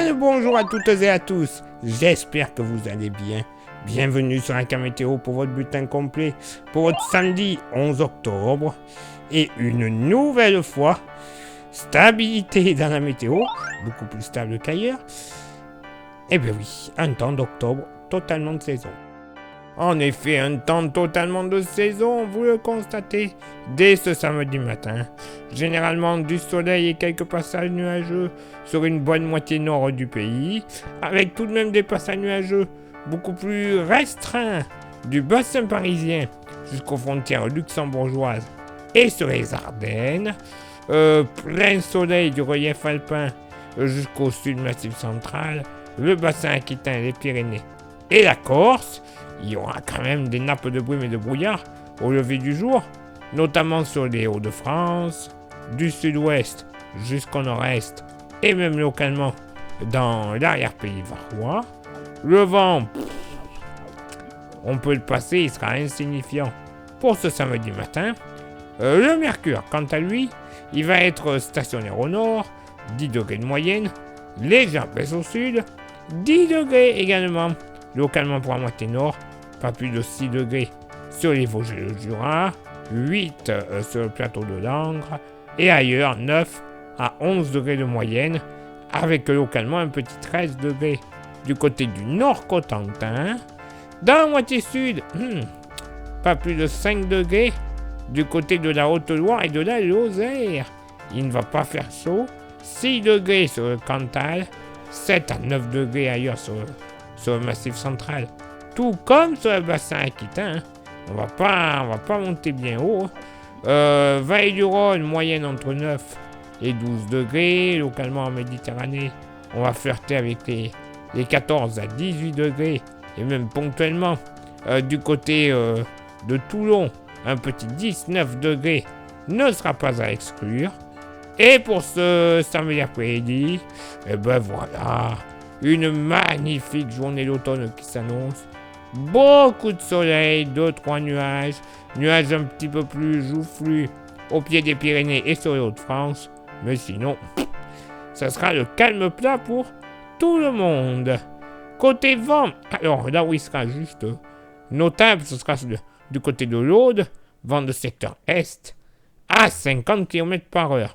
Bien le bonjour à toutes et à tous, j'espère que vous allez bien. Bienvenue sur Aka Météo pour votre bulletin complet pour votre samedi 11 octobre. Et une nouvelle fois, stabilité dans la météo, beaucoup plus stable qu'ailleurs. Eh bien oui, un temps d'octobre totalement de saison. En effet, un temps totalement de saison, vous le constatez, dès ce samedi matin. Généralement du soleil et quelques passages nuageux sur une bonne moitié nord du pays, avec tout de même des passages nuageux beaucoup plus restreints du bassin parisien jusqu'aux frontières luxembourgeoises et sur les Ardennes. Plein soleil du relief alpin jusqu'au sud massif central, le bassin aquitain, les Pyrénées et la Corse. Il y aura quand même des nappes de brume et de brouillard au lever du jour, notamment sur les Hauts-de-France, du sud-ouest jusqu'au nord-est, et même localement dans l'arrière-pays varois. Le vent, on peut le passer, il sera insignifiant pour ce samedi matin. Le mercure, quant à lui, il va être stationnaire au nord, 10 degrés de moyenne, légère baisse au sud, 10 degrés également, localement pour la moitié nord, pas plus de 6 degrés sur les Vosges et le Jura, 8 sur le plateau de Langres, et ailleurs 9 à 11 degrés de moyenne, avec localement un petit 13 degrés du côté du Nord-Cotentin. Dans la moitié sud, pas plus de 5 degrés du côté de la Haute-Loire et de la Lozère. Il ne va pas faire chaud, 6 degrés sur le Cantal, 7 à 9 degrés ailleurs sur le massif central. Tout comme sur le bassin aquitain, on va pas monter bien haut. Vallée du Rhône, moyenne entre 9 et 12 degrés. Localement en Méditerranée, on va flirter avec les 14 à 18 degrés. Et même ponctuellement, du côté de Toulon, un petit 19 degrés ne sera pas à exclure. Et pour ce samedi après-midi, et ben voilà, une magnifique journée d'automne qui s'annonce. Beaucoup de soleil, 2-3 nuages un petit peu plus joufflus au pied des Pyrénées et sur les Hauts-de-France. Mais sinon, ça sera le calme plat pour tout le monde. Côté vent, alors là où il sera juste notable, ce sera du côté de l'Aude, vent de secteur est, à 50 km/h.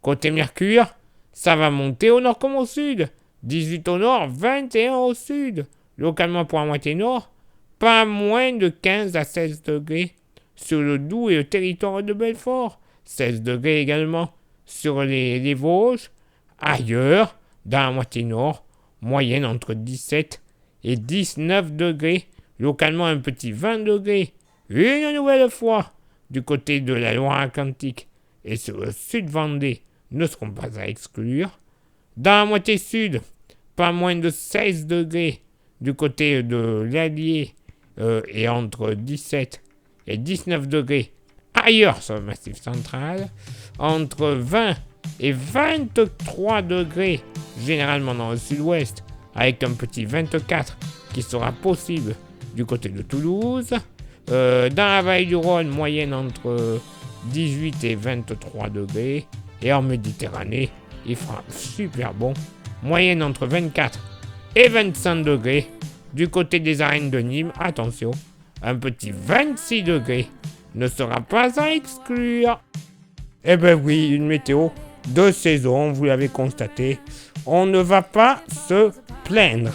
Côté mercure, ça va monter au nord comme au sud, 18 au nord, 21 au sud. Localement pour la moitié nord, pas moins de 15 à 16 degrés sur le Doubs et le territoire de Belfort, 16 degrés également sur les Vosges. Ailleurs, dans la moitié nord, moyenne entre 17 et 19 degrés, localement un petit 20 degrés. Une nouvelle fois, du côté de la Loire-Atlantique et sur le sud-Vendée, ne seront pas à exclure. Dans la moitié sud, pas moins de 16 degrés du côté de l'Allier et entre 17 et 19 degrés ailleurs sur le massif central, entre 20 et 23 degrés généralement dans le sud-ouest, avec un petit 24 qui sera possible du côté de Toulouse. Dans la vallée du Rhône, moyenne entre 18 et 23 degrés, et en Méditerranée, il fera super bon, moyenne entre 24 et 25 degrés. Du côté des arènes de Nîmes, attention, un petit 26 degrés ne sera pas à exclure. Eh ben oui, une météo de saison, vous l'avez constaté. On ne va pas se plaindre.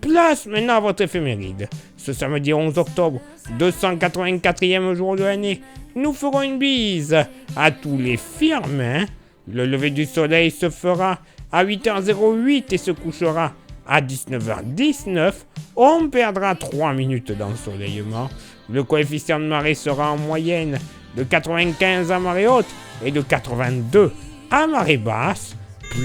Place maintenant à votre éphéméride. Ce samedi 11 octobre, 284e jour de l'année, nous ferons une bise à tous les firmins. Le lever du soleil se fera à 8h08 et se couchera à 19h19. On perdra 3 minutes d'ensoleillement. Le coefficient de marée sera en moyenne de 95 à marée haute et de 82 à marée basse.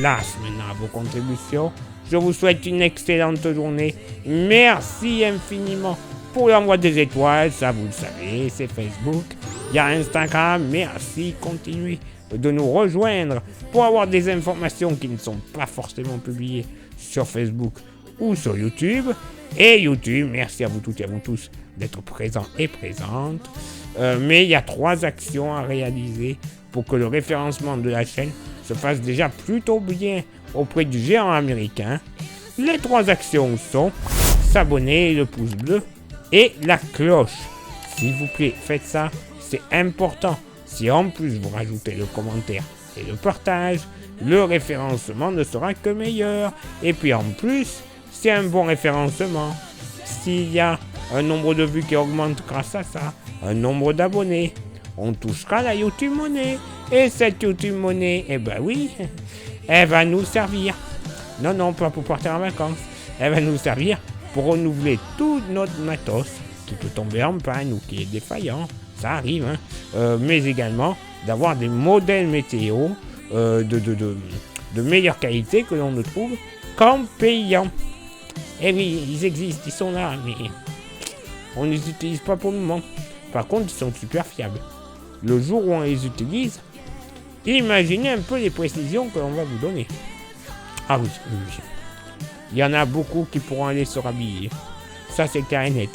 Place maintenant à vos contributions. Je vous souhaite une excellente journée. Merci infiniment pour l'envoi des étoiles. Ça, vous le savez, c'est Facebook. Il y a Instagram. Merci. Continuez de nous rejoindre pour avoir des informations qui ne sont pas forcément publiées sur Facebook ou sur YouTube. Et YouTube, merci à vous toutes et à vous tous d'être présents et présentes. Mais il y a 3 actions à réaliser pour que le référencement de la chaîne se fasse déjà plutôt bien auprès du géant américain. Les 3 actions sont s'abonner, le pouce bleu et la cloche. S'il vous plaît, faites ça, c'est important. Si en plus vous rajoutez le commentaire et le partage, le référencement ne sera que meilleur. Et puis en plus, c'est un bon référencement. S'il y a un nombre de vues qui augmente grâce à ça, un nombre d'abonnés, on touchera la YouTube Money. Et cette YouTube Money, eh ben oui, elle va nous servir. Non, pas pour partir en vacances. Elle va nous servir pour renouveler tout notre matos qui peut tomber en panne ou qui est défaillant. Ça arrive, hein. Mais également d'avoir des modèles météo de meilleure qualité que l'on ne trouve qu'en payant. Eh oui, ils existent, ils sont là, mais on ne les utilise pas pour le moment. Par contre, ils sont super fiables. Le jour où on les utilise, imaginez un peu les précisions que l'on va vous donner. Ah oui. Il y en a beaucoup qui pourront aller se rhabiller. Ça, c'est clair et net.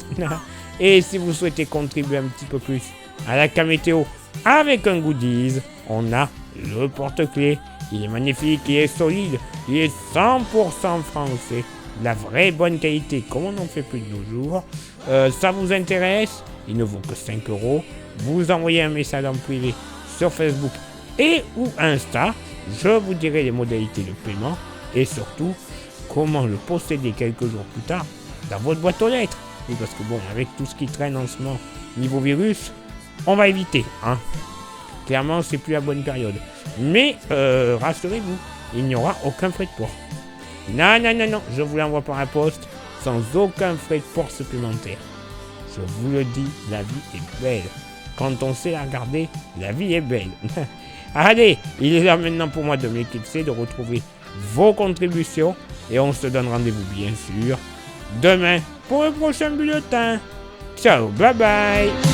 Et si vous souhaitez contribuer un petit peu plus à la Camétéo avec un goodies, on a le porte-clés. Il est magnifique, il est solide, il est 100% français. La vraie bonne qualité, comme on n'en fait plus de nos jours. Ça vous intéresse? Il ne vaut que 5 €. Vous envoyez un message en privé sur Facebook et ou Insta. Je vous dirai les modalités de paiement et surtout comment le posséder quelques jours plus tard dans votre boîte aux lettres. Oui, parce que bon, avec tout ce qui traîne en ce moment niveau virus, on va éviter, hein. Clairement, c'est plus la bonne période. Mais rassurez-vous, il n'y aura aucun frais de port. Non, je vous l'envoie par la poste sans aucun frais de port supplémentaire. Je vous le dis, la vie est belle. Quand on sait la regarder, la vie est belle. Allez, il est là maintenant pour moi de m'éclipser, de retrouver vos contributions et on se donne rendez-vous bien sûr demain pour le prochain bulletin. Ciao, bye bye.